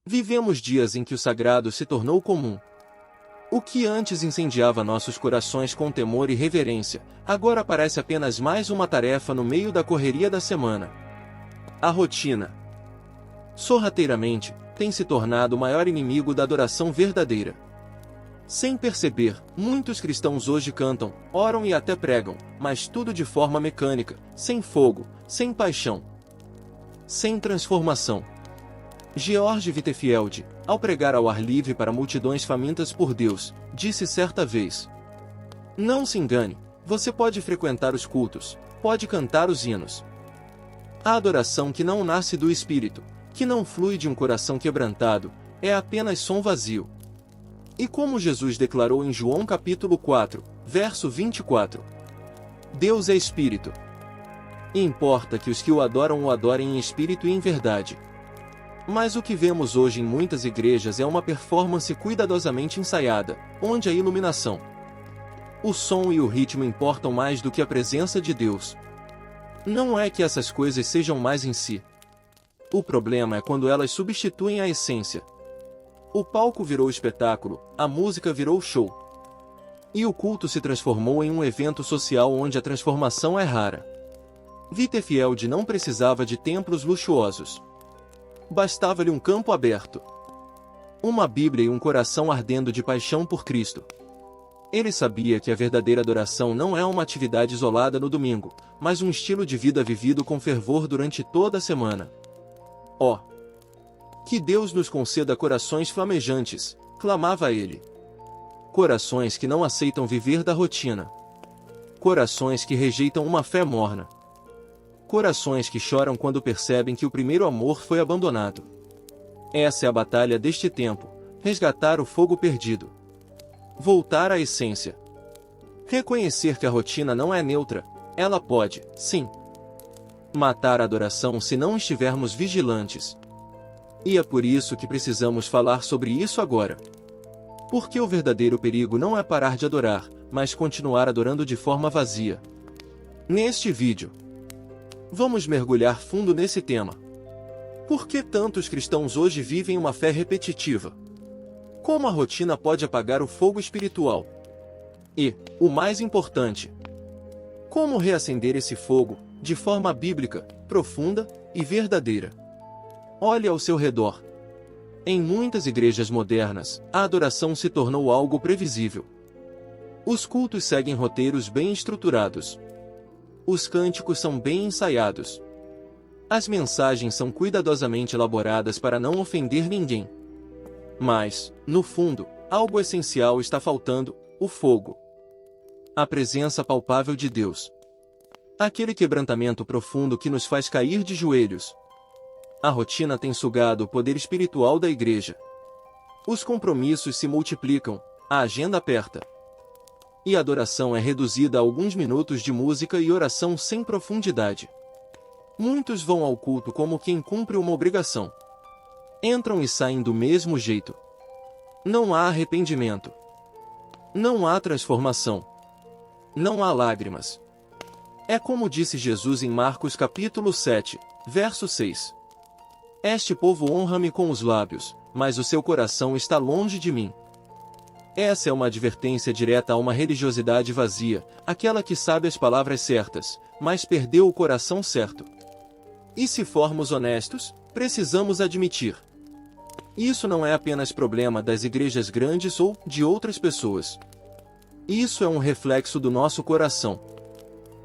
Vivemos dias em que o sagrado se tornou comum. O que antes incendiava nossos corações com temor e reverência, agora parece apenas mais uma tarefa no meio da correria da semana. A rotina, sorrateiramente, tem se tornado o maior inimigo da adoração verdadeira. Sem perceber, muitos cristãos hoje cantam, oram e até pregam, mas tudo de forma mecânica, sem fogo, sem paixão, sem transformação. George Whitefield, ao pregar ao ar livre para multidões famintas por Deus, disse certa vez: "Não se engane, você pode frequentar os cultos, pode cantar os hinos. A adoração que não nasce do Espírito, que não flui de um coração quebrantado, é apenas som vazio." E como Jesus declarou em João capítulo 4, verso 24: "Deus é Espírito. E importa que os que o adoram adorem em espírito e em verdade." Mas o que vemos hoje em muitas igrejas é uma performance cuidadosamente ensaiada, onde a iluminação, o som e o ritmo importam mais do que a presença de Deus. Não é que essas coisas sejam más em si. O problema é quando elas substituem a essência. O palco virou espetáculo, a música virou show. E o culto se transformou em um evento social onde a transformação é rara. Whitefield não precisava de templos luxuosos. Bastava-lhe um campo aberto, uma Bíblia e um coração ardendo de paixão por Cristo. Ele sabia que a verdadeira adoração não é uma atividade isolada no domingo, mas um estilo de vida vivido com fervor durante toda a semana. Oh, que Deus nos conceda corações flamejantes, clamava ele. Corações que não aceitam viver da rotina. Corações que rejeitam uma fé morna. Corações que choram quando percebem que o primeiro amor foi abandonado. Essa é a batalha deste tempo, resgatar o fogo perdido. Voltar à essência. Reconhecer que a rotina não é neutra, ela pode, sim, matar a adoração se não estivermos vigilantes. E é por isso que precisamos falar sobre isso agora. Porque o verdadeiro perigo não é parar de adorar, mas continuar adorando de forma vazia. Neste vídeo, vamos mergulhar fundo nesse tema. Por que tantos cristãos hoje vivem uma fé repetitiva? Como a rotina pode apagar o fogo espiritual? E, o mais importante, como reacender esse fogo, de forma bíblica, profunda e verdadeira? Olhe ao seu redor. Em muitas igrejas modernas, a adoração se tornou algo previsível. Os cultos seguem roteiros bem estruturados. Os cânticos são bem ensaiados. As mensagens são cuidadosamente elaboradas para não ofender ninguém. Mas, no fundo, algo essencial está faltando: o fogo. A presença palpável de Deus. Aquele quebrantamento profundo que nos faz cair de joelhos. A rotina tem sugado o poder espiritual da igreja. Os compromissos se multiplicam, a agenda aperta. E a adoração é reduzida a alguns minutos de música e oração sem profundidade. Muitos vão ao culto como quem cumpre uma obrigação. Entram e saem do mesmo jeito. Não há arrependimento. Não há transformação. Não há lágrimas. É como disse Jesus em Marcos capítulo 7, verso 6. "Este povo honra-me com os lábios, mas o seu coração está longe de mim." Essa é uma advertência direta a uma religiosidade vazia, aquela que sabe as palavras certas, mas perdeu o coração certo. E se formos honestos, precisamos admitir: isso não é apenas problema das igrejas grandes ou de outras pessoas. Isso é um reflexo do nosso coração.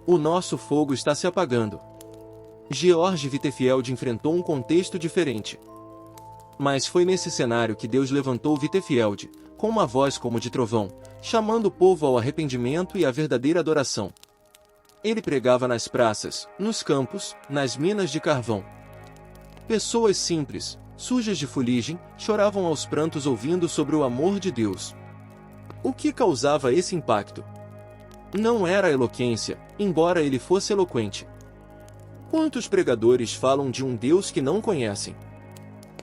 O nosso fogo está se apagando. George Whitefield enfrentou um contexto diferente. Mas foi nesse cenário que Deus levantou Whitefield, com uma voz como de trovão, chamando o povo ao arrependimento e à verdadeira adoração. Ele pregava nas praças, nos campos, nas minas de carvão. Pessoas simples, sujas de fuligem, choravam aos prantos ouvindo sobre o amor de Deus. O que causava esse impacto? Não era a eloquência, embora ele fosse eloquente. Quantos pregadores falam de um Deus que não conhecem?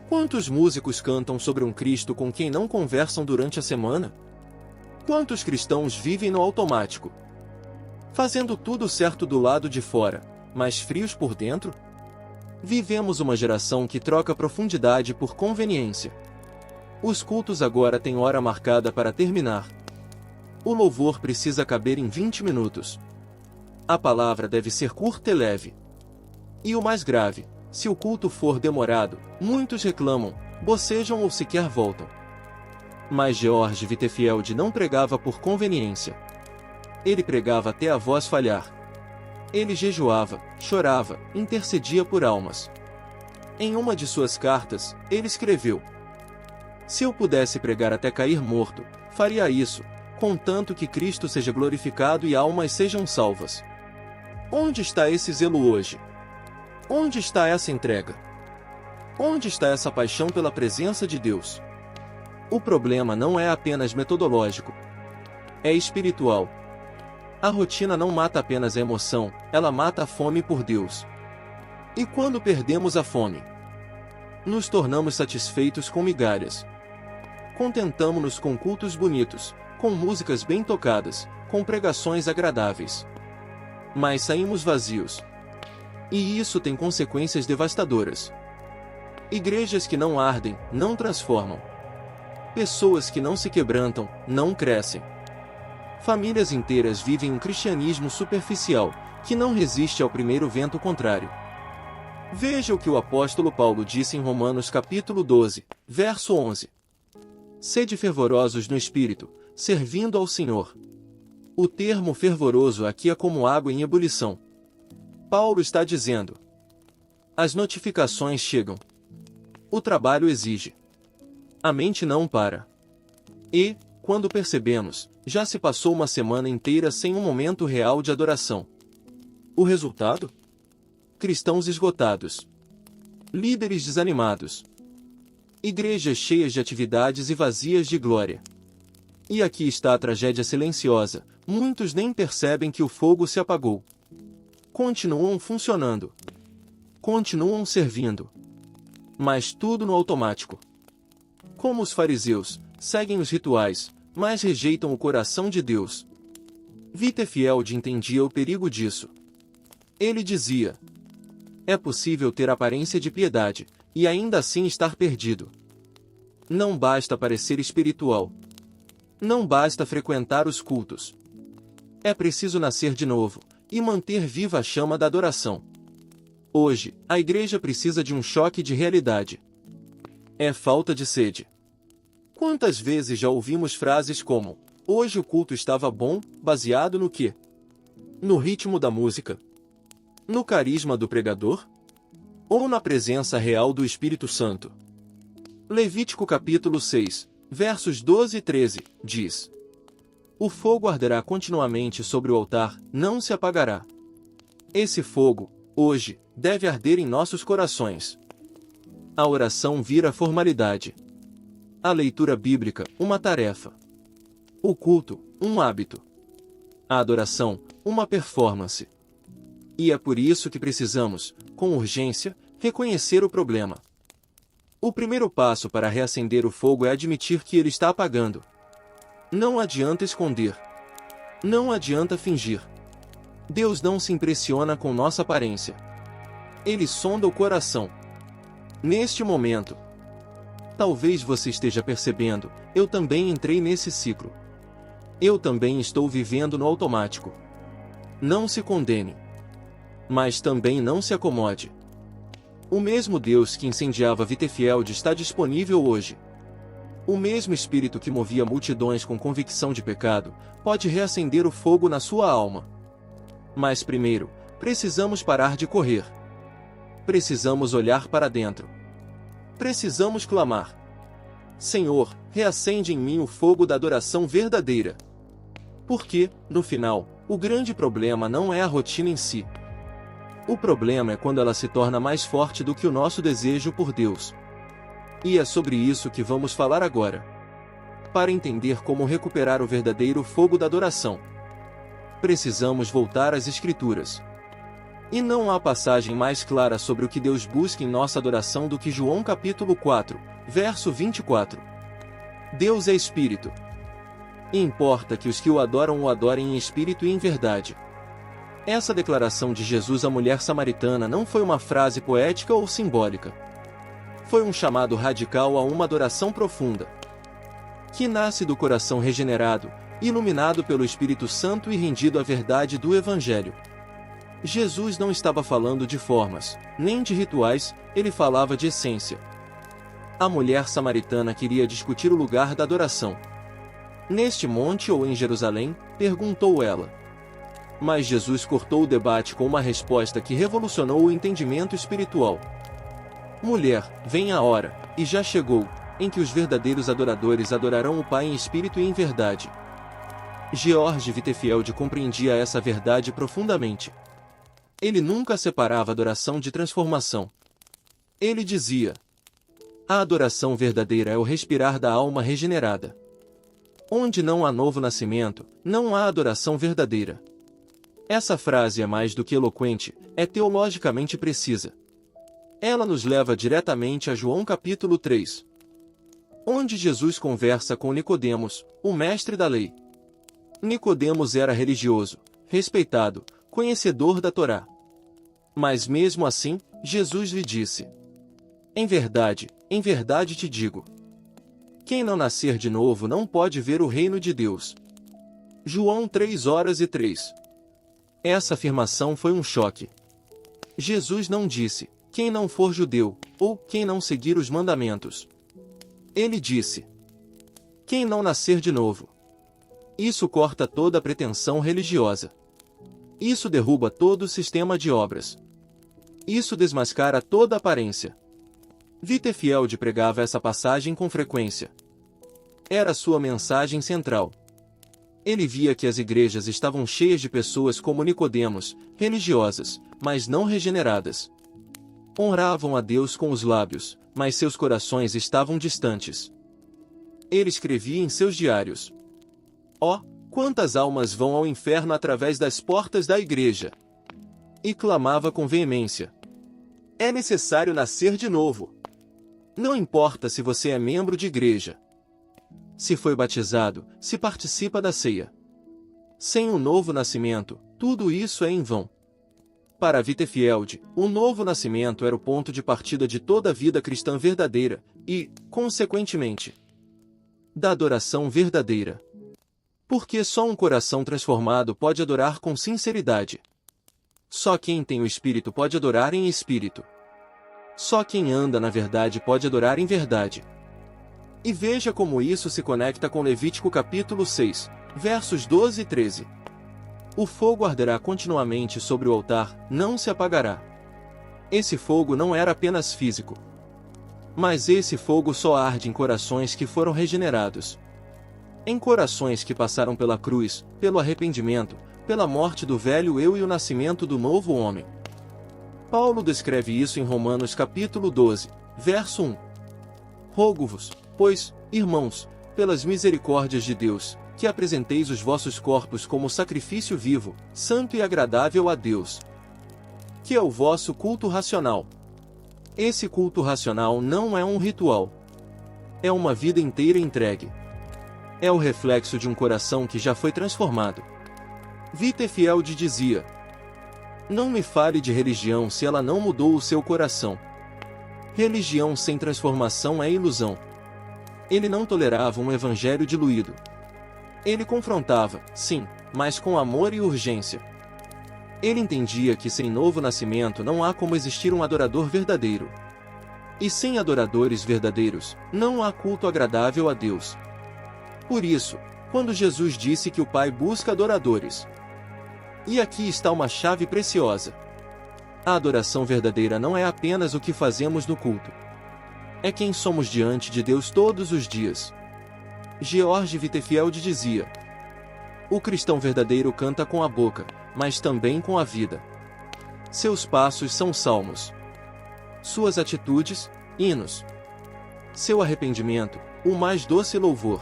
Quantos músicos cantam sobre um Cristo com quem não conversam durante a semana? Quantos cristãos vivem no automático, fazendo tudo certo do lado de fora, mas frios por dentro? Vivemos uma geração que troca profundidade por conveniência. Os cultos agora têm hora marcada para terminar. O louvor precisa caber em 20 minutos. A palavra deve ser curta e leve. E o mais grave, se o culto for demorado, muitos reclamam, bocejam ou sequer voltam. Mas George Whitefield não pregava por conveniência. Ele pregava até a voz falhar. Ele jejuava, chorava, intercedia por almas. Em uma de suas cartas, ele escreveu: "Se eu pudesse pregar até cair morto, faria isso, contanto que Cristo seja glorificado e almas sejam salvas." Onde está esse zelo hoje? Onde está essa entrega? Onde está essa paixão pela presença de Deus? O problema não é apenas metodológico. É espiritual. A rotina não mata apenas a emoção, ela mata a fome por Deus. E quando perdemos a fome, nos tornamos satisfeitos com migalhas. Contentamo-nos com cultos bonitos, com músicas bem tocadas, com pregações agradáveis. Mas saímos vazios. E isso tem consequências devastadoras. Igrejas que não ardem, não transformam. Pessoas que não se quebrantam, não crescem. Famílias inteiras vivem um cristianismo superficial, que não resiste ao primeiro vento contrário. Veja o que o apóstolo Paulo disse em Romanos capítulo 12, verso 11. "Sede fervorosos no espírito, servindo ao Senhor." O termo fervoroso aqui é como água em ebulição. Paulo está dizendo: as notificações chegam. O trabalho exige. A mente não para. E, quando percebemos, já se passou uma semana inteira sem um momento real de adoração. O resultado? Cristãos esgotados. Líderes desanimados. Igrejas cheias de atividades e vazias de glória. E aqui está a tragédia silenciosa: muitos nem percebem que o fogo se apagou. Continuam funcionando. Continuam servindo. Mas tudo no automático. Como os fariseus, seguem os rituais, mas rejeitam o coração de Deus. Whitefield entendia o perigo disso. Ele dizia: é possível ter aparência de piedade, e ainda assim estar perdido. Não basta parecer espiritual. Não basta frequentar os cultos. É preciso nascer de novo, e manter viva a chama da adoração. Hoje, a igreja precisa de um choque de realidade. É falta de sede. Quantas vezes já ouvimos frases como: hoje o culto estava bom, baseado no quê? No ritmo da música? No carisma do pregador? Ou na presença real do Espírito Santo? Levítico capítulo 6, versos 12 e 13, diz: o fogo arderá continuamente sobre o altar, não se apagará. Esse fogo, hoje, deve arder em nossos corações. A oração vira formalidade. A leitura bíblica, uma tarefa. O culto, um hábito. A adoração, uma performance. E é por isso que precisamos, com urgência, reconhecer o problema. O primeiro passo para reacender o fogo é admitir que ele está apagando. Não adianta esconder. Não adianta fingir. Deus não se impressiona com nossa aparência. Ele sonda o coração. Neste momento, talvez você esteja percebendo, eu também entrei nesse ciclo. Eu também estou vivendo no automático. Não se condene. Mas também não se acomode. O mesmo Deus que incendiava Whitefield está disponível hoje. O mesmo Espírito que movia multidões com convicção de pecado, pode reacender o fogo na sua alma. Mas primeiro, precisamos parar de correr. Precisamos olhar para dentro. Precisamos clamar: Senhor, reacende em mim o fogo da adoração verdadeira. Porque, no final, o grande problema não é a rotina em si. O problema é quando ela se torna mais forte do que o nosso desejo por Deus. E é sobre isso que vamos falar agora. Para entender como recuperar o verdadeiro fogo da adoração, precisamos voltar às Escrituras. E não há passagem mais clara sobre o que Deus busca em nossa adoração do que João capítulo 4, verso 24. Deus é Espírito. E importa que os que o adoram em espírito e em verdade. Essa declaração de Jesus à mulher samaritana não foi uma frase poética ou simbólica. Foi um chamado radical a uma adoração profunda, que nasce do coração regenerado, iluminado pelo Espírito Santo e rendido à verdade do Evangelho. Jesus não estava falando de formas, nem de rituais, ele falava de essência. A mulher samaritana queria discutir o lugar da adoração. Neste monte ou em Jerusalém? Perguntou ela. Mas Jesus cortou o debate com uma resposta que revolucionou o entendimento espiritual. Mulher, vem a hora, e já chegou, em que os verdadeiros adoradores adorarão o Pai em espírito e em verdade. George Whitefield compreendia essa verdade profundamente. Ele nunca separava adoração de transformação. Ele dizia: a adoração verdadeira é o respirar da alma regenerada. Onde não há novo nascimento, não há adoração verdadeira. Essa frase é mais do que eloquente, é teologicamente precisa. Ela nos leva diretamente a João capítulo 3, onde Jesus conversa com Nicodemos, o mestre da lei. Nicodemos era religioso, respeitado, conhecedor da Torá. Mas mesmo assim, Jesus lhe disse: em verdade te digo, quem não nascer de novo não pode ver o reino de Deus. João 3:3. Essa afirmação foi um choque. Jesus não disse: quem não for judeu, ou quem não seguir os mandamentos. Ele disse: quem não nascer de novo. Isso corta toda a pretensão religiosa. Isso derruba todo o sistema de obras. Isso desmascara toda aparência. Whitefield pregava essa passagem com frequência. Era sua mensagem central. Ele via que as igrejas estavam cheias de pessoas como Nicodemos, religiosas, mas não regeneradas. Honravam a Deus com os lábios, mas seus corações estavam distantes. Ele escrevia em seus diários: ó, quantas almas vão ao inferno através das portas da igreja! E clamava com veemência: é necessário nascer de novo. Não importa se você é membro de igreja, se foi batizado, se participa da ceia. Sem o novo nascimento, tudo isso é em vão. Para Whitefield, o novo nascimento era o ponto de partida de toda a vida cristã verdadeira e, consequentemente, da adoração verdadeira. Porque só um coração transformado pode adorar com sinceridade. Só quem tem o Espírito pode adorar em espírito. Só quem anda na verdade pode adorar em verdade. E veja como isso se conecta com Levítico capítulo 6, versos 12 e 13. O fogo arderá continuamente sobre o altar, não se apagará. Esse fogo não era apenas físico. Mas esse fogo só arde em corações que foram regenerados. Em corações que passaram pela cruz, pelo arrependimento, pela morte do velho eu e o nascimento do novo homem. Paulo descreve isso em Romanos capítulo 12, verso 1. Rogo-vos, pois, irmãos, pelas misericórdias de Deus, que apresenteis os vossos corpos como sacrifício vivo, santo e agradável a Deus, que é o vosso culto racional. Esse culto racional não é um ritual. É uma vida inteira entregue. É o reflexo de um coração que já foi transformado. Whitefield dizia: não me fale de religião se ela não mudou o seu coração. Religião sem transformação é ilusão. Ele não tolerava um evangelho diluído. Ele confrontava, sim, mas com amor e urgência. Ele entendia que sem novo nascimento não há como existir um adorador verdadeiro. E sem adoradores verdadeiros, não há culto agradável a Deus. Por isso, quando Jesus disse que o Pai busca adoradores, e aqui está uma chave preciosa. A adoração verdadeira não é apenas o que fazemos no culto. É quem somos diante de Deus todos os dias. George Whitefield dizia: o cristão verdadeiro canta com a boca, mas também com a vida. Seus passos são salmos. Suas atitudes, hinos. Seu arrependimento, o mais doce louvor.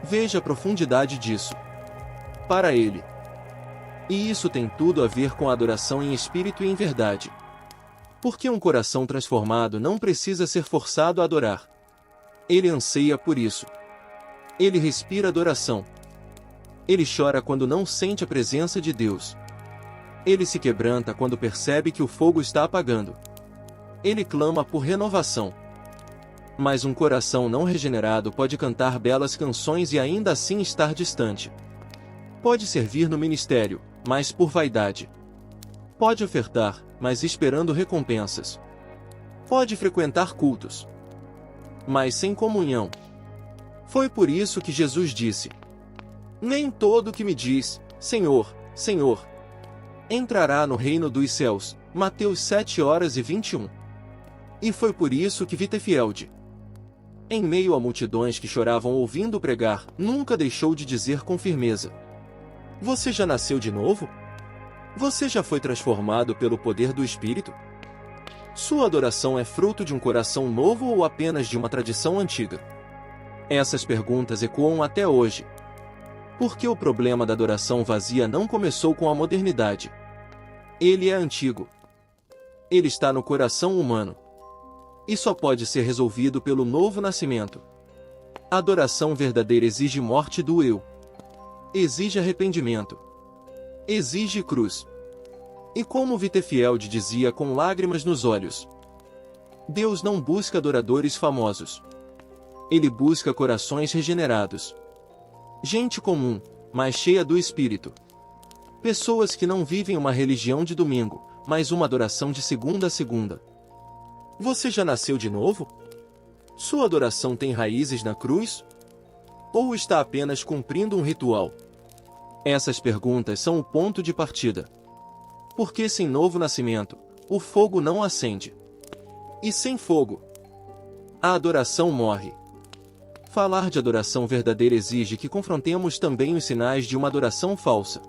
Veja a profundidade disso. Para ele. E isso tem tudo a ver com a adoração em espírito e em verdade. Porque um coração transformado não precisa ser forçado a adorar. Ele anseia por isso. Ele respira adoração. Ele chora quando não sente a presença de Deus. Ele se quebranta quando percebe que o fogo está apagando. Ele clama por renovação. Mas um coração não regenerado pode cantar belas canções e ainda assim estar distante. Pode servir no ministério, mas por vaidade. Pode ofertar, mas esperando recompensas. Pode frequentar cultos, mas sem comunhão. Foi por isso que Jesus disse: nem todo que me diz, Senhor, Senhor, entrará no reino dos céus. Mateus 7:21. E foi por isso que Wittefield, em meio a multidões que choravam ouvindo pregar, nunca deixou de dizer com firmeza: você já nasceu de novo? Você já foi transformado pelo poder do Espírito? Sua adoração é fruto de um coração novo ou apenas de uma tradição antiga? Essas perguntas ecoam até hoje. Porque o problema da adoração vazia não começou com a modernidade. Ele é antigo. Ele está no coração humano. E só pode ser resolvido pelo novo nascimento. A adoração verdadeira exige morte do eu. Exige arrependimento. Exige cruz. E como Wittefield dizia com lágrimas nos olhos: Deus não busca adoradores famosos. Ele busca corações regenerados. Gente comum, mas cheia do Espírito. Pessoas que não vivem uma religião de domingo, mas uma adoração de segunda a segunda. Você já nasceu de novo? Sua adoração tem raízes na cruz? Ou está apenas cumprindo um ritual? Essas perguntas são o ponto de partida. Porque sem novo nascimento, o fogo não acende. E sem fogo, a adoração morre. Falar de adoração verdadeira exige que confrontemos também os sinais de uma adoração falsa.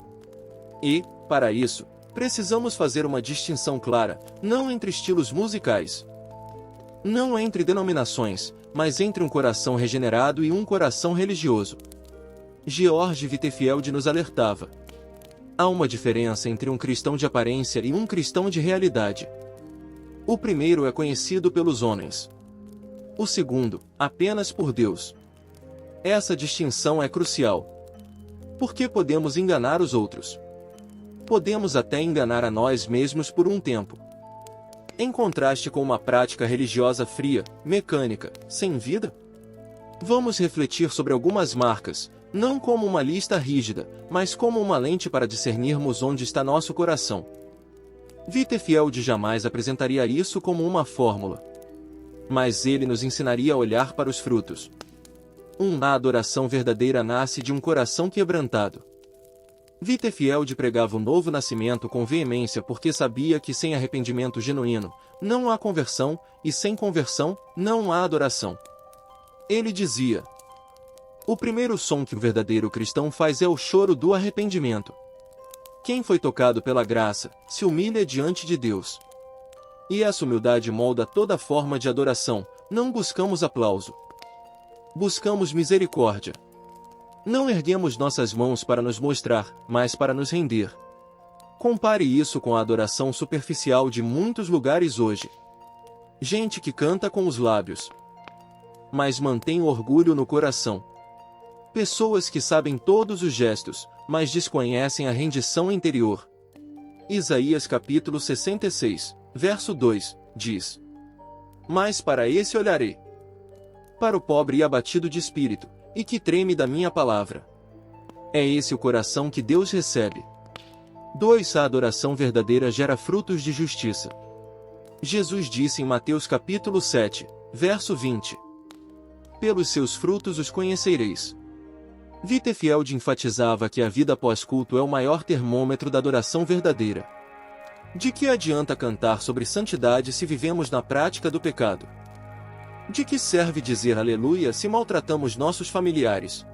E, para isso, precisamos fazer uma distinção clara, não entre estilos musicais, não entre denominações, mas entre um coração regenerado e um coração religioso. George Wittefield nos alertava: há uma diferença entre um cristão de aparência e um cristão de realidade. O primeiro é conhecido pelos homens. O segundo, apenas por Deus. Essa distinção é crucial. Porque podemos enganar os outros. Podemos até enganar a nós mesmos por um tempo. Em contraste com uma prática religiosa fria, mecânica, sem vida? Vamos refletir sobre algumas marcas, não como uma lista rígida, mas como uma lente para discernirmos onde está nosso coração. Wittefield jamais apresentaria isso como uma fórmula. Mas ele nos ensinaria a olhar para os frutos. A adoração verdadeira nasce de um coração quebrantado. Wittefield pregava o novo nascimento com veemência porque sabia que sem arrependimento genuíno, não há conversão, e sem conversão, não há adoração. Ele dizia: o primeiro som que o verdadeiro cristão faz é o choro do arrependimento. Quem foi tocado pela graça, se humilha diante de Deus. E essa humildade molda toda forma de adoração. Não buscamos aplauso. Buscamos misericórdia. Não erguemos nossas mãos para nos mostrar, mas para nos render. Compare isso com a adoração superficial de muitos lugares hoje. Gente que canta com os lábios, mas mantém o orgulho no coração. Pessoas que sabem todos os gestos, mas desconhecem a rendição interior. Isaías capítulo 66, verso 2, diz: mas para esse olharei. Para o pobre e abatido de espírito, e que treme da minha palavra. É esse o coração que Deus recebe. 2. A adoração verdadeira gera frutos de justiça. Jesus disse em Mateus capítulo 7, verso 20: pelos seus frutos os conhecereis. Wittefield enfatizava que a vida pós-culto é o maior termômetro da adoração verdadeira. De que adianta cantar sobre santidade se vivemos na prática do pecado? De que serve dizer aleluia se maltratamos nossos familiares?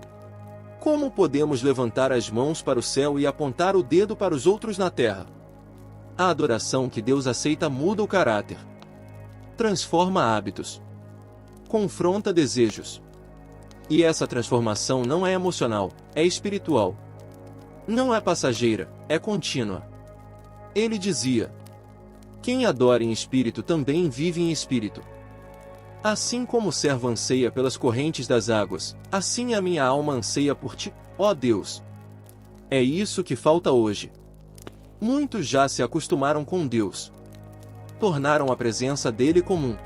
Como podemos levantar as mãos para o céu e apontar o dedo para os outros na terra? A adoração que Deus aceita muda o caráter. Transforma hábitos. Confronta desejos. E essa transformação não é emocional, é espiritual. Não é passageira, é contínua. Ele dizia: quem adora em espírito também vive em espírito. Assim como o servo anseia pelas correntes das águas, assim a minha alma anseia por ti, ó Deus. É isso que falta hoje. Muitos já se acostumaram com Deus. Tornaram a presença dele comum.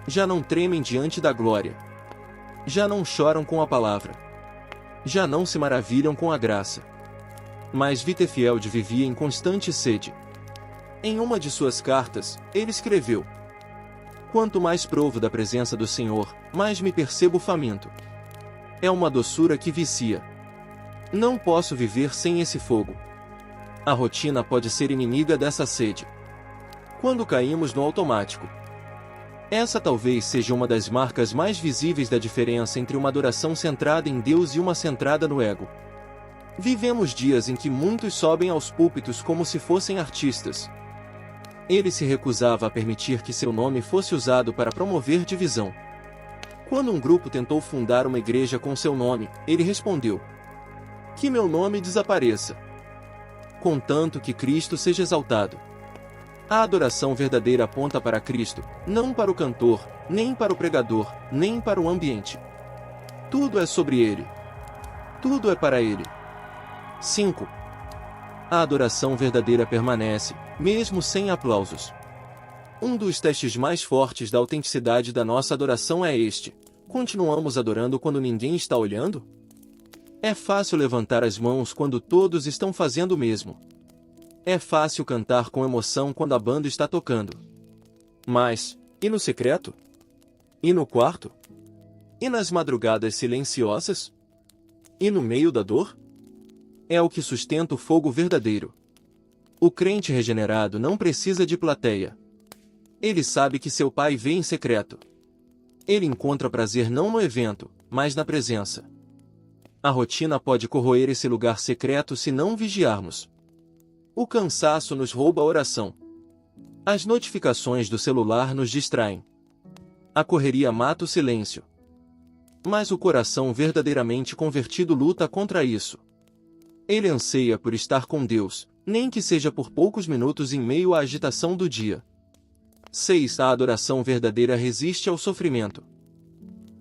Já não tremem diante da glória. Já não choram com a palavra. Já não se maravilham com a graça. Mas Wittefield vivia em constante sede. Em uma de suas cartas, ele escreveu: quanto mais provo da presença do Senhor, mais me percebo faminto. É uma doçura que vicia. Não posso viver sem esse fogo. A rotina pode ser inimiga dessa sede. Quando caímos no automático. Essa talvez seja uma das marcas mais visíveis da diferença entre uma adoração centrada em Deus e uma centrada no ego. Vivemos dias em que muitos sobem aos púlpitos como se fossem artistas. Ele se recusava a permitir que seu nome fosse usado para promover divisão. Quando um grupo tentou fundar uma igreja com seu nome, ele respondeu: que meu nome desapareça, contanto que Cristo seja exaltado. A adoração verdadeira aponta para Cristo, não para o cantor, nem para o pregador, nem para o ambiente. Tudo é sobre Ele. Tudo é para Ele. 5. A adoração verdadeira permanece, mesmo sem aplausos. Um dos testes mais fortes da autenticidade da nossa adoração é este: continuamos adorando quando ninguém está olhando? É fácil levantar as mãos quando todos estão fazendo o mesmo. É fácil cantar com emoção quando a banda está tocando. Mas, e no secreto? E no quarto? E nas madrugadas silenciosas? E no meio da dor? É o que sustenta o fogo verdadeiro. O crente regenerado não precisa de plateia. Ele sabe que seu Pai vê em secreto. Ele encontra prazer não no evento, mas na presença. A rotina pode corroer esse lugar secreto se não vigiarmos. O cansaço nos rouba a oração. As notificações do celular nos distraem. A correria mata o silêncio. Mas o coração verdadeiramente convertido luta contra isso. Ele anseia por estar com Deus, nem que seja por poucos minutos em meio à agitação do dia. 6. A adoração verdadeira resiste ao sofrimento.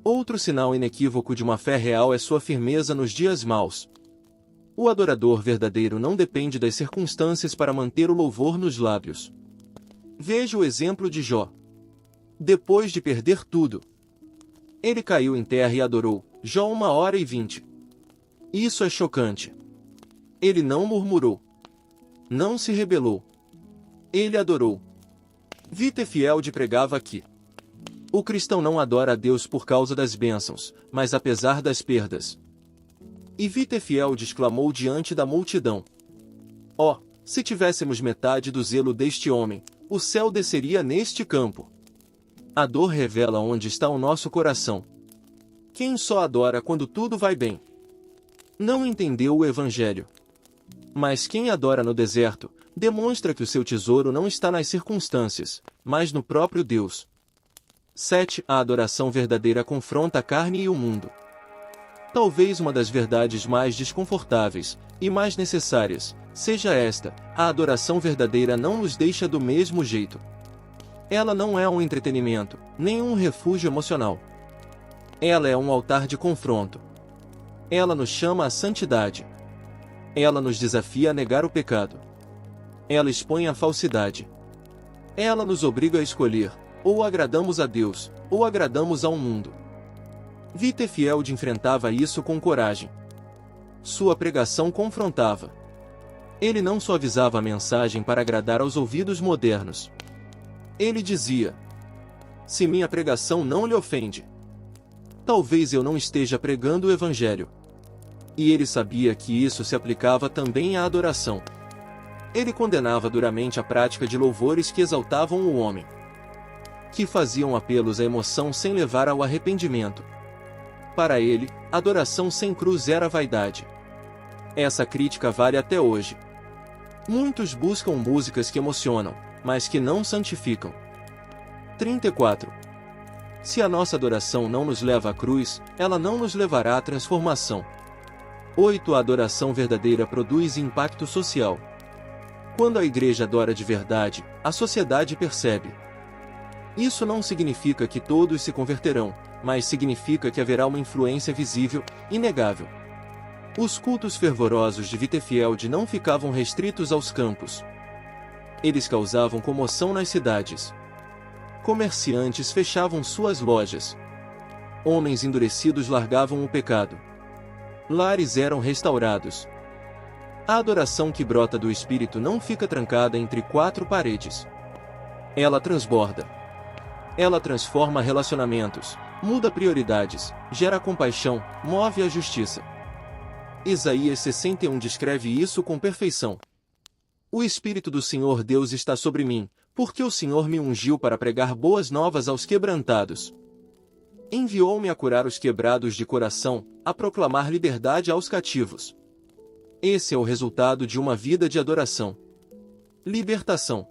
Outro sinal inequívoco de uma fé real é sua firmeza nos dias maus. O adorador verdadeiro não depende das circunstâncias para manter o louvor nos lábios. Veja o exemplo de Jó. Depois de perder tudo, ele caiu em terra e adorou, Jó 1h20. Isso é chocante. Ele não murmurou. Não se rebelou. Ele adorou. Wittefield pregava aqui: o cristão não adora a Deus por causa das bênçãos, mas apesar das perdas. E Wittefield exclamou diante da multidão: ó, se tivéssemos metade do zelo deste homem, o céu desceria neste campo. A dor revela onde está o nosso coração. Quem só adora quando tudo vai bem não entendeu o Evangelho. Mas quem adora no deserto, demonstra que o seu tesouro não está nas circunstâncias, mas no próprio Deus. 7. A adoração verdadeira confronta a carne e o mundo. Talvez uma das verdades mais desconfortáveis, e mais necessárias, seja esta: a adoração verdadeira não nos deixa do mesmo jeito. Ela não é um entretenimento, nem um refúgio emocional. Ela é um altar de confronto. Ela nos chama à santidade. Ela nos desafia a negar o pecado. Ela expõe a falsidade. Ela nos obriga a escolher: ou agradamos a Deus, ou agradamos ao mundo. Wittefield enfrentava isso com coragem. Sua pregação confrontava. Ele não suavizava a mensagem para agradar aos ouvidos modernos. Ele dizia: se minha pregação não lhe ofende, talvez eu não esteja pregando o Evangelho. E ele sabia que isso se aplicava também à adoração. Ele condenava duramente a prática de louvores que exaltavam o homem, que faziam apelos à emoção sem levar ao arrependimento. Para ele, adoração sem cruz era vaidade. Essa crítica vale até hoje. Muitos buscam músicas que emocionam, mas que não santificam. 34. Se a nossa adoração não nos leva à cruz, ela não nos levará à transformação. 8. A adoração verdadeira produz impacto social. Quando a igreja adora de verdade, a sociedade percebe. Isso não significa que todos se converterão, mas significa que haverá uma influência visível, inegável. Os cultos fervorosos de Wittefield não ficavam restritos aos campos. Eles causavam comoção nas cidades. Comerciantes fechavam suas lojas. Homens endurecidos largavam o pecado. Lares eram restaurados. A adoração que brota do Espírito não fica trancada entre quatro paredes. Ela transborda. Ela transforma relacionamentos, muda prioridades, gera compaixão, move a justiça. Isaías 61 descreve isso com perfeição. O Espírito do Senhor Deus está sobre mim, porque o Senhor me ungiu para pregar boas novas aos quebrantados. Enviou-me a curar os quebrados de coração, a proclamar liberdade aos cativos. Esse é o resultado de uma vida de adoração. Libertação.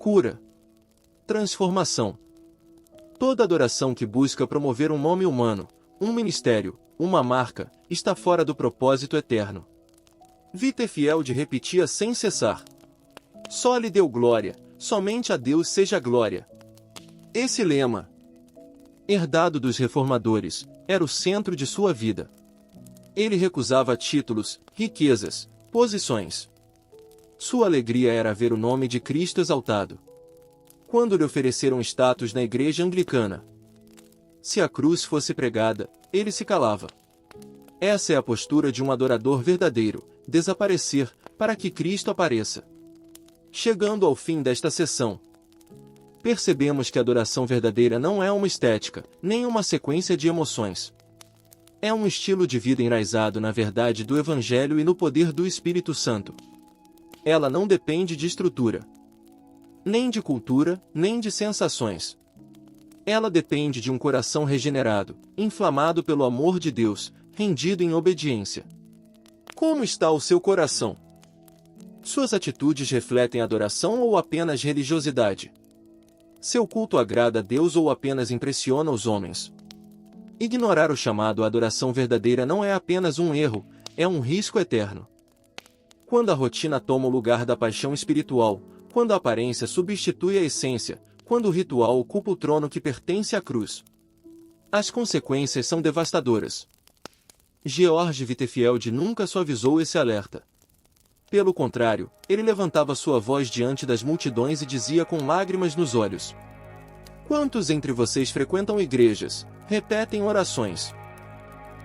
Cura. Transformação. Toda adoração que busca promover um nome humano, um ministério, uma marca, está fora do propósito eterno. Wittefield repetia sem cessar: só lhe deu glória, somente a Deus seja glória. Esse lema, herdado dos reformadores, era o centro de sua vida. Ele recusava títulos, riquezas, posições. Sua alegria era ver o nome de Cristo exaltado. Quando lhe ofereceram status na igreja anglicana, se a cruz fosse pregada, ele se calava. Essa é a postura de um adorador verdadeiro: desaparecer, para que Cristo apareça. Chegando ao fim desta sessão, percebemos que a adoração verdadeira não é uma estética, nem uma sequência de emoções. É um estilo de vida enraizado na verdade do Evangelho e no poder do Espírito Santo. Ela não depende de estrutura, nem de cultura, nem de sensações. Ela depende de um coração regenerado, inflamado pelo amor de Deus, rendido em obediência. Como está o seu coração? Suas atitudes refletem adoração ou apenas religiosidade? Seu culto agrada a Deus ou apenas impressiona os homens? Ignorar o chamado à adoração verdadeira não é apenas um erro, é um risco eterno. Quando a rotina toma o lugar da paixão espiritual, quando a aparência substitui a essência, quando o ritual ocupa o trono que pertence à cruz, as consequências são devastadoras. George Wittefield nunca suavizou esse alerta. Pelo contrário, ele levantava sua voz diante das multidões e dizia com lágrimas nos olhos: quantos entre vocês frequentam igrejas, repetem orações,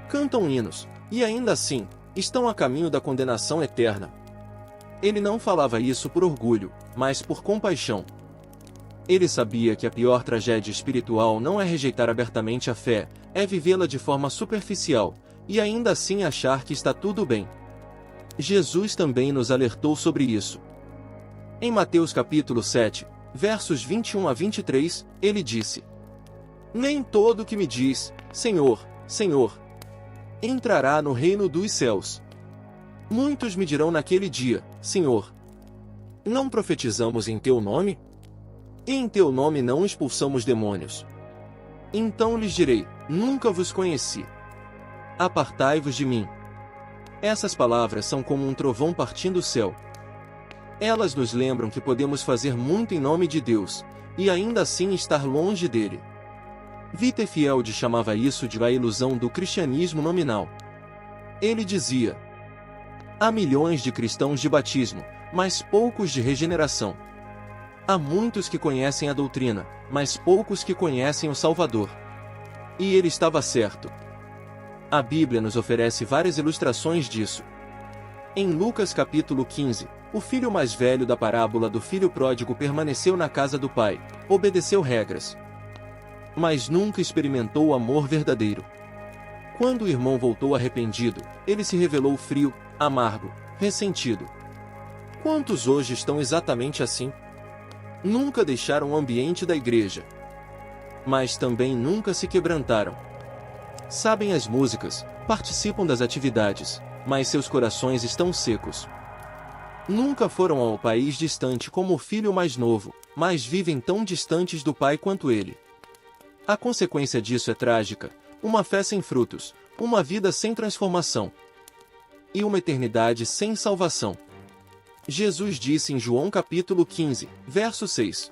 cantam hinos, e ainda assim, estão a caminho da condenação eterna? Ele não falava isso por orgulho, mas por compaixão. Ele sabia que a pior tragédia espiritual não é rejeitar abertamente a fé, é vivê-la de forma superficial, e ainda assim achar que está tudo bem. Jesus também nos alertou sobre isso. Em Mateus capítulo 7, versos 21 a 23, ele disse: nem todo que me diz, Senhor, Senhor, entrará no reino dos céus. Muitos me dirão naquele dia: Senhor, não profetizamos em teu nome? E em teu nome não expulsamos demônios? Então lhes direi: nunca vos conheci. Apartai-vos de mim. Essas palavras são como um trovão partindo o céu. Elas nos lembram que podemos fazer muito em nome de Deus, e ainda assim estar longe dele. Wittefield chamava isso de a ilusão do cristianismo nominal. Ele dizia: há milhões de cristãos de batismo, mas poucos de regeneração. Há muitos que conhecem a doutrina, mas poucos que conhecem o Salvador. E ele estava certo. A Bíblia nos oferece várias ilustrações disso. Em Lucas capítulo 15, o filho mais velho da parábola do filho pródigo permaneceu na casa do pai, obedeceu regras, mas nunca experimentou o amor verdadeiro. Quando o irmão voltou arrependido, ele se revelou frio, amargo, ressentido. Quantos hoje estão exatamente assim? Nunca deixaram o ambiente da igreja, mas também nunca se quebrantaram. Sabem as músicas, participam das atividades, mas seus corações estão secos. Nunca foram ao país distante como o filho mais novo, mas vivem tão distantes do pai quanto ele. A consequência disso é trágica: uma fé sem frutos, uma vida sem transformação e uma eternidade sem salvação. Jesus disse em João capítulo 15, verso 6: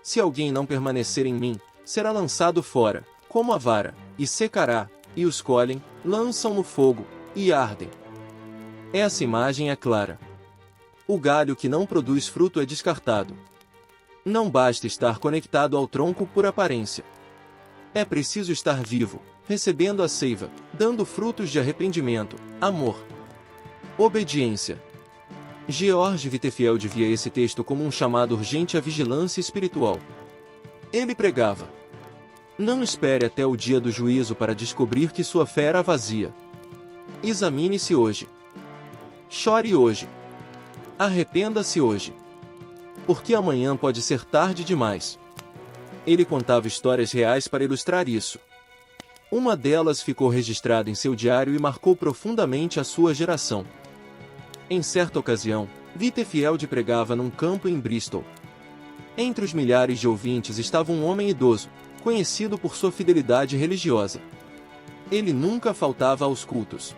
se alguém não permanecer em mim, será lançado fora, como a vara, e secará, e os colhem, lançam no fogo, e ardem. Essa imagem é clara. O galho que não produz fruto é descartado. Não basta estar conectado ao tronco por aparência. É preciso estar vivo, recebendo a seiva, dando frutos de arrependimento, amor, obediência. George Whitefield via esse texto como um chamado urgente à vigilância espiritual. Ele pregava: não espere até o dia do juízo para descobrir que sua fé era vazia. Examine-se hoje. Chore hoje. Arrependa-se hoje. Porque amanhã pode ser tarde demais. Ele contava histórias reais para ilustrar isso. Uma delas ficou registrada em seu diário e marcou profundamente a sua geração. Em certa ocasião, Whitefield pregava num campo em Bristol. Entre os milhares de ouvintes estava um homem idoso, conhecido por sua fidelidade religiosa. Ele nunca faltava aos cultos.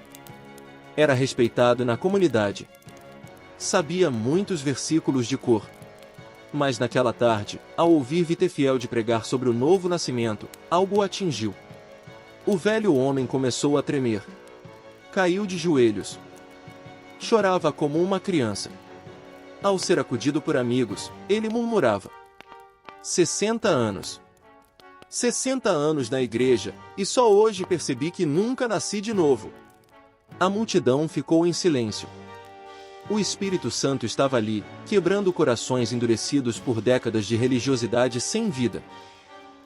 Era respeitado na comunidade. Sabia muitos versículos de cor. Mas naquela tarde, ao ouvir Whitefield pregar sobre o novo nascimento, algo o atingiu. O velho homem começou a tremer. Caiu de joelhos. Chorava como uma criança. Ao ser acudido por amigos, ele murmurava: 60 anos. 60 anos na igreja, e só hoje percebi que nunca nasci de novo. A multidão ficou em silêncio. O Espírito Santo estava ali, quebrando corações endurecidos por décadas de religiosidade sem vida.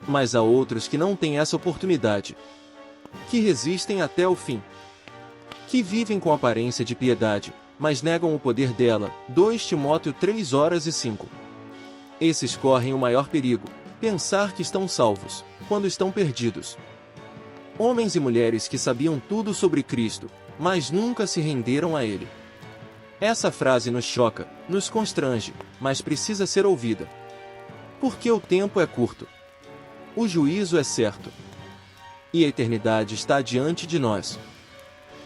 Mas há outros que não têm essa oportunidade. Que resistem até o fim. Que vivem com aparência de piedade, mas negam o poder dela. 2 Timóteo 3:5. Esses correm o maior perigo: pensar que estão salvos, quando estão perdidos. Homens e mulheres que sabiam tudo sobre Cristo, mas nunca se renderam a Ele. Essa frase nos choca, nos constrange, mas precisa ser ouvida. Porque o tempo é curto. O juízo é certo. E a eternidade está diante de nós.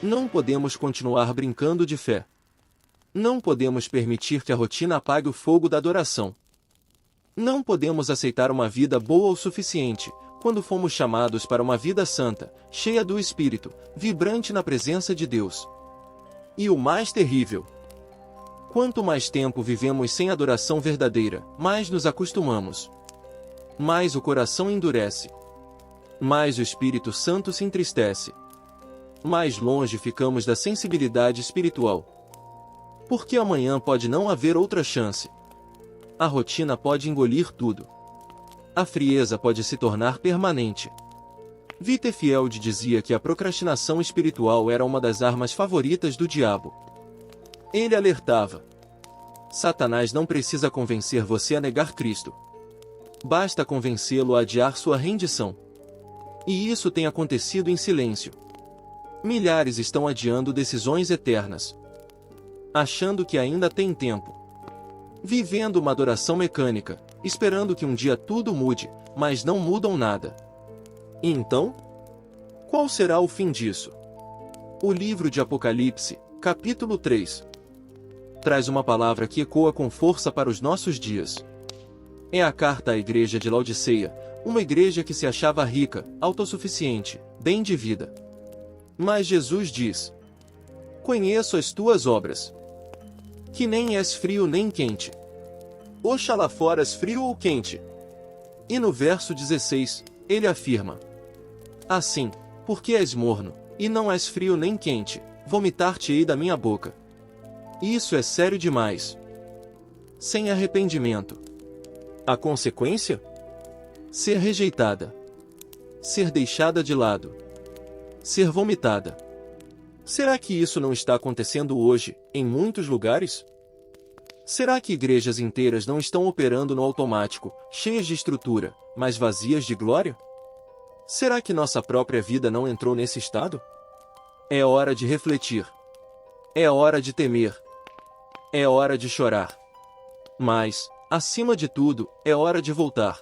Não podemos continuar brincando de fé. Não podemos permitir que a rotina apague o fogo da adoração. Não podemos aceitar uma vida boa o suficiente, quando fomos chamados para uma vida santa, cheia do Espírito, vibrante na presença de Deus. E o mais terrível: quanto mais tempo vivemos sem adoração verdadeira, mais nos acostumamos. Mais o coração endurece. Mais o Espírito Santo se entristece. Mais longe ficamos da sensibilidade espiritual. Porque amanhã pode não haver outra chance. A rotina pode engolir tudo. A frieza pode se tornar permanente. Whitefield dizia que a procrastinação espiritual era uma das armas favoritas do diabo. Ele alertava: Satanás não precisa convencer você a negar Cristo. Basta convencê-lo a adiar sua rendição. E isso tem acontecido em silêncio. Milhares estão adiando decisões eternas, achando que ainda tem tempo. Vivendo uma adoração mecânica, esperando que um dia tudo mude, mas não mudam nada. E então? Qual será o fim disso? O livro de Apocalipse, capítulo 3, traz uma palavra que ecoa com força para os nossos dias. É a carta à igreja de Laodiceia, uma igreja que se achava rica, autossuficiente, bem de vida. Mas Jesus diz: conheço as tuas obras. Que nem és frio nem quente. Oxalá foras frio ou quente. E no verso 16, ele afirma: assim, porque és morno, e não és frio nem quente, vomitar-te-ei da minha boca. Isso é sério demais. Sem arrependimento. A consequência? Ser rejeitada. Ser deixada de lado. Ser vomitada. Será que isso não está acontecendo hoje, em muitos lugares? Será que igrejas inteiras não estão operando no automático, cheias de estrutura, mas vazias de glória? Será que nossa própria vida não entrou nesse estado? É hora de refletir. É hora de temer. É hora de chorar. Mas, acima de tudo, é hora de voltar.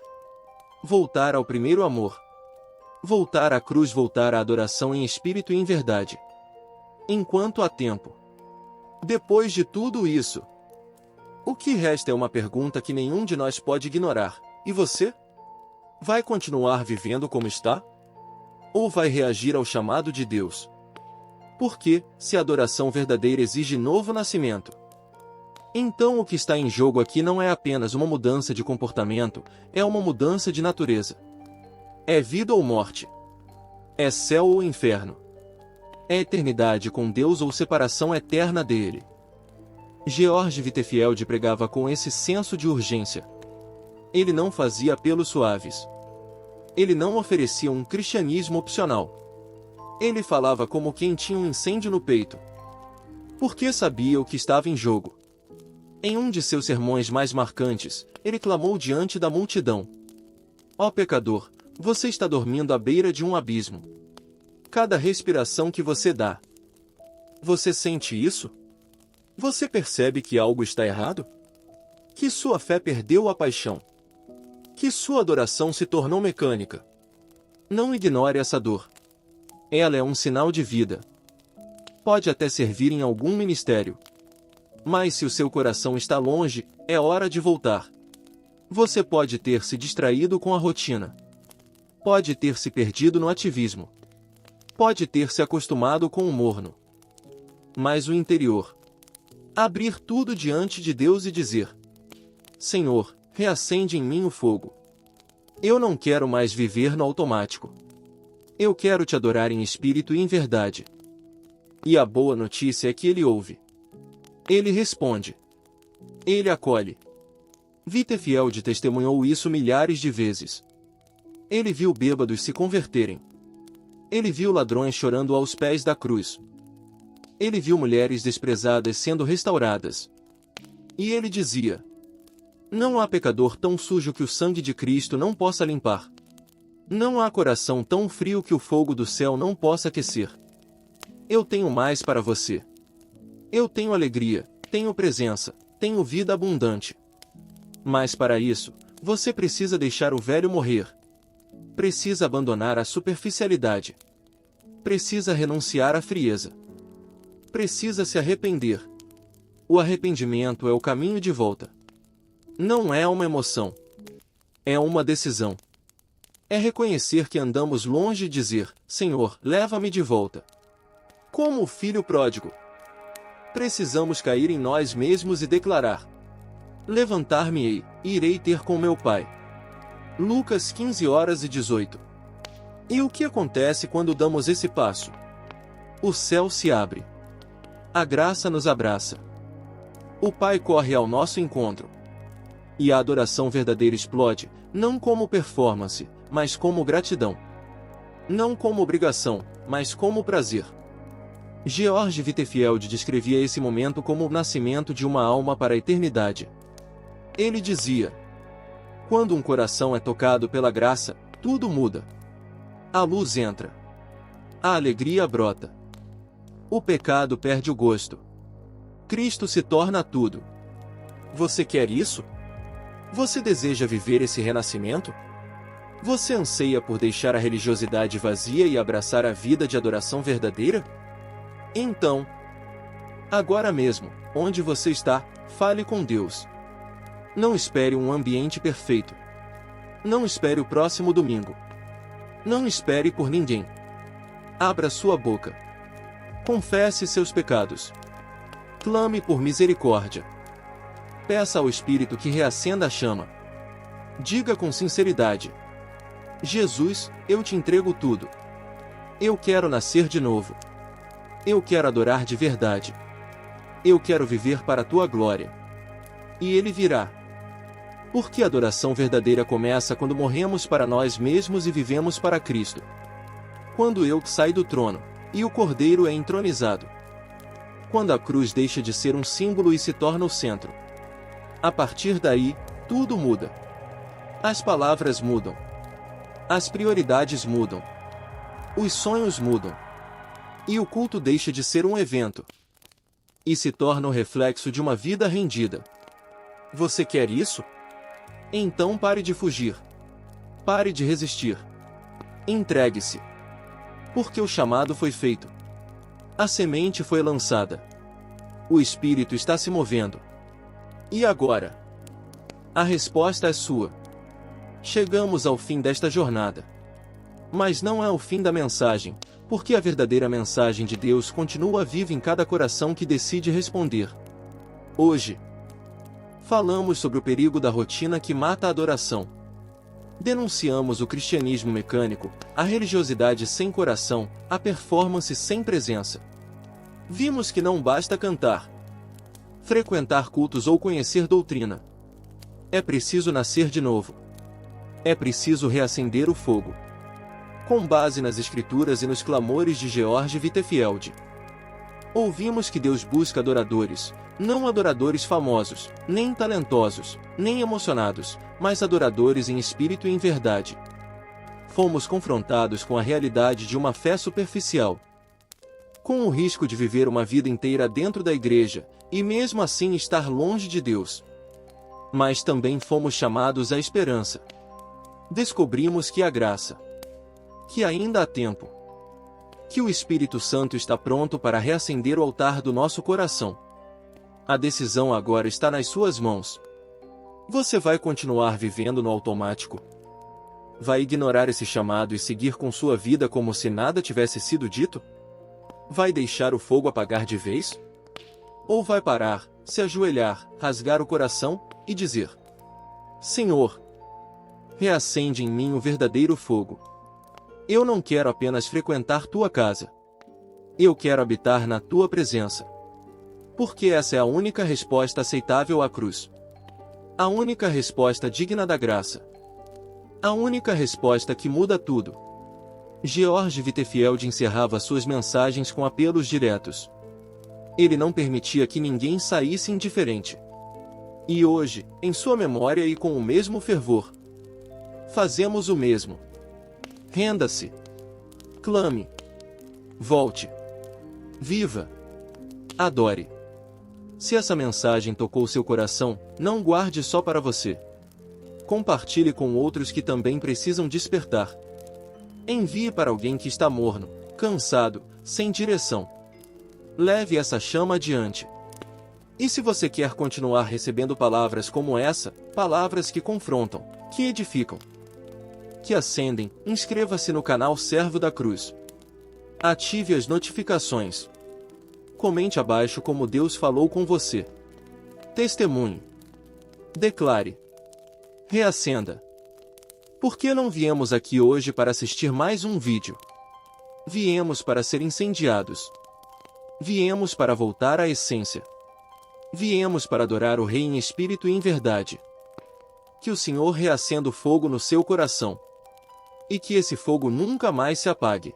Voltar ao primeiro amor. Voltar à cruz, voltar à adoração em espírito e em verdade. Enquanto há tempo. Depois de tudo isso, o que resta é uma pergunta que nenhum de nós pode ignorar. E você? Vai continuar vivendo como está? Ou vai reagir ao chamado de Deus? Porque, se a adoração verdadeira exige novo nascimento, então o que está em jogo aqui não é apenas uma mudança de comportamento, é uma mudança de natureza. É vida ou morte. É céu ou inferno. É eternidade com Deus ou separação eterna dele. George Whitefield pregava com esse senso de urgência. Ele não fazia apelos suaves. Ele não oferecia um cristianismo opcional. Ele falava como quem tinha um incêndio no peito. Porque sabia o que estava em jogo. Em um de seus sermões mais marcantes, ele clamou diante da multidão: Ó pecador, você está dormindo à beira de um abismo. Cada respiração que você dá. Você sente isso? Você percebe que algo está errado? Que sua fé perdeu a paixão. Que sua adoração se tornou mecânica. Não ignore essa dor. Ela é um sinal de vida. Pode até servir em algum ministério. Mas se o seu coração está longe, é hora de voltar. Você pode ter se distraído com a rotina. Pode ter se perdido no ativismo. Pode ter se acostumado com o morno. Mas o interior. Abrir tudo diante de Deus e dizer: Senhor, reacende em mim o fogo. Eu não quero mais viver no automático. Eu quero te adorar em espírito e em verdade. E a boa notícia é que ele ouve. Ele responde. Ele acolhe. Whitefield testemunhou isso milhares de vezes. Ele viu bêbados se converterem. Ele viu ladrões chorando aos pés da cruz. Ele viu mulheres desprezadas sendo restauradas. E ele dizia: Não há pecador tão sujo que o sangue de Cristo não possa limpar. Não há coração tão frio que o fogo do céu não possa aquecer. Eu tenho mais para você. Eu tenho alegria, tenho presença, tenho vida abundante. Mas para isso, você precisa deixar o velho morrer. Precisa abandonar a superficialidade. Precisa renunciar à frieza. Precisa se arrepender. O arrependimento é o caminho de volta. Não é uma emoção. É uma decisão. É reconhecer que andamos longe e dizer: Senhor, leva-me de volta. Como o filho pródigo. Precisamos cair em nós mesmos e declarar: Levantar-me-ei, e irei ter com meu Pai. Lucas 15:18. E o que acontece quando damos esse passo? O céu se abre. A graça nos abraça. O Pai corre ao nosso encontro. E a adoração verdadeira explode, não como performance, mas como gratidão. Não como obrigação, mas como prazer. George Whitefield descrevia esse momento como o nascimento de uma alma para a eternidade. Ele dizia: Quando um coração é tocado pela graça, tudo muda. A luz entra. A alegria brota. O pecado perde o gosto. Cristo se torna tudo. Você quer isso? Você deseja viver esse renascimento? Você anseia por deixar a religiosidade vazia e abraçar a vida de adoração verdadeira? Então, agora mesmo, onde você está, fale com Deus. Não espere um ambiente perfeito. Não espere o próximo domingo. Não espere por ninguém. Abra sua boca. Confesse seus pecados. Clame por misericórdia. Peça ao Espírito que reacenda a chama. Diga com sinceridade: Jesus, eu te entrego tudo. Eu quero nascer de novo. Eu quero adorar de verdade. Eu quero viver para a tua glória. E ele virá. Porque a adoração verdadeira começa quando morremos para nós mesmos e vivemos para Cristo. Quando eu saio do trono, e o Cordeiro é entronizado. Quando a cruz deixa de ser um símbolo e se torna o centro. A partir daí, tudo muda. As palavras mudam. As prioridades mudam. Os sonhos mudam. E o culto deixa de ser um evento. E se torna o reflexo de uma vida rendida. Você quer isso? Então pare de fugir. Pare de resistir. Entregue-se. Porque o chamado foi feito. A semente foi lançada. O Espírito está se movendo. E agora? A resposta é sua. Chegamos ao fim desta jornada. Mas não é o fim da mensagem, porque a verdadeira mensagem de Deus continua viva em cada coração que decide responder. Hoje, falamos sobre o perigo da rotina que mata a adoração. Denunciamos o cristianismo mecânico, a religiosidade sem coração, a performance sem presença. Vimos que não basta cantar, frequentar cultos ou conhecer doutrina. É preciso nascer de novo. É preciso reacender o fogo. Com base nas Escrituras e nos clamores de George Whitefield. Ouvimos que Deus busca adoradores, não adoradores famosos, nem talentosos, nem emocionados, mas adoradores em espírito e em verdade. Fomos confrontados com a realidade de uma fé superficial, com o risco de viver uma vida inteira dentro da igreja, e mesmo assim estar longe de Deus. Mas também fomos chamados à esperança. Descobrimos que há graça, que ainda há tempo, que o Espírito Santo está pronto para reacender o altar do nosso coração. A decisão agora está nas suas mãos. Você vai continuar vivendo no automático? Vai ignorar esse chamado e seguir com sua vida como se nada tivesse sido dito? Vai deixar o fogo apagar de vez? Ou vai parar, se ajoelhar, rasgar o coração e dizer: Senhor, reacende em mim o verdadeiro fogo. Eu não quero apenas frequentar tua casa. Eu quero habitar na tua presença. Porque essa é a única resposta aceitável à cruz. A única resposta digna da graça. A única resposta que muda tudo. George Whitefield encerrava suas mensagens com apelos diretos. Ele não permitia que ninguém saísse indiferente. E hoje, em sua memória e com o mesmo fervor, fazemos o mesmo. Renda-se. Clame. Volte. Viva. Adore. Se essa mensagem tocou seu coração, não guarde só para você. Compartilhe com outros que também precisam despertar. Envie para alguém que está morno, cansado, sem direção. Leve essa chama adiante. E se você quer continuar recebendo palavras como essa, palavras que confrontam, que edificam, que acendem, inscreva-se no canal Servo da Cruz. Ative as notificações. Comente abaixo como Deus falou com você. Testemunhe. Declare. Reacenda. Por que não viemos aqui hoje para assistir mais um vídeo? Viemos para ser incendiados. Viemos para voltar à essência. Viemos para adorar o Rei em espírito e em verdade. Que o Senhor reacenda o fogo no seu coração. E que esse fogo nunca mais se apague.